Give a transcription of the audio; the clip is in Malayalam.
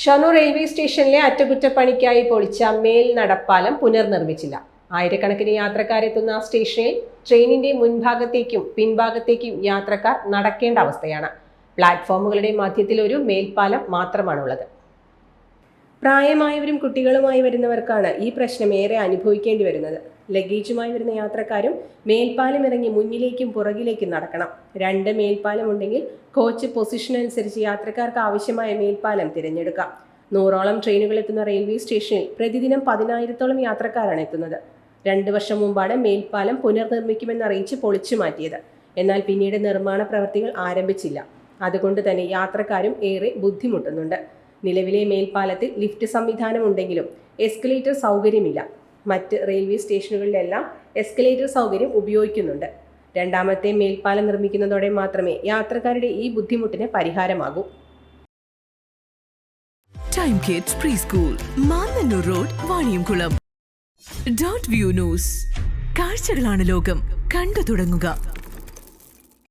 ഷൊർണൂർ റെയിൽവേ സ്റ്റേഷനിലെ അറ്റകുറ്റപ്പണിക്കായി പൊളിച്ച മേൽ നടപ്പാലം പുനർനിർമ്മിച്ചില്ല. ആയിരക്കണക്കിന് യാത്രക്കാരെത്തുന്ന സ്റ്റേഷനിൽ ട്രെയിനിന്റെ മുൻഭാഗത്തേക്കും പിൻഭാഗത്തേക്കും യാത്രക്കാർ നടക്കേണ്ട അവസ്ഥയാണ്. പ്ലാറ്റ്ഫോമുകളുടെ മധ്യത്തിൽ ഒരു മേൽപ്പാലം മാത്രമാണുള്ളത്. പ്രായമായവരും കുട്ടികളുമായി വരുന്നവർക്കാണ് ഈ പ്രശ്നം ഏറെ അനുഭവിക്കേണ്ടി വരുന്നത്. ലഗേജുമായി വരുന്ന യാത്രക്കാരും മേൽപ്പാലം ഇറങ്ങി മുന്നിലേക്കും പുറകിലേക്കും നടക്കണം. 2 മേൽപ്പാലം ഉണ്ടെങ്കിൽ കോച്ച് പൊസിഷൻ അനുസരിച്ച് യാത്രക്കാർക്ക് ആവശ്യമായ മേൽപ്പാലം തിരഞ്ഞെടുക്കാം. 100ഓളം ട്രെയിനുകൾ എത്തുന്ന റെയിൽവേ സ്റ്റേഷനിൽ പ്രതിദിനം 10,000-ഓളം യാത്രക്കാരാണ് എത്തുന്നത്. 2 വർഷം മുമ്പാണ് മേൽപ്പാലം പുനർനിർമ്മിക്കുമെന്നറിയിച്ച് പൊളിച്ചു മാറ്റിയത്. എന്നാൽ പിന്നീട് നിർമ്മാണ പ്രവൃത്തികൾ ആരംഭിച്ചില്ല. അതുകൊണ്ട് തന്നെ യാത്രക്കാരും ഏറെ ബുദ്ധിമുട്ടുന്നുണ്ട്. നിലവിലെ മേൽപ്പാലത്തിൽ ലിഫ്റ്റ് സംവിധാനം ഉണ്ടെങ്കിലും എസ്കലേറ്റർ സൗകര്യമില്ല. മറ്റ് റെയിൽവേ സ്റ്റേഷനുകളിലെല്ലാം എസ്കലേറ്റർ സൗകര്യം ഉപയോഗിക്കുന്നുണ്ട്. 2ാമത്തെ മേൽപ്പാലം നിർമ്മിക്കുന്നതോടെ മാത്രമേ യാത്രക്കാരുടെ ഈ ബുദ്ധിമുട്ടിന് പരിഹാരമാകൂ. Time kids pre school, Mannannur road, Vaniyamkulam. Dot view news. കാഴ്ചകളാണ് ലോകം, കണ്ടു തുടങ്ങുക.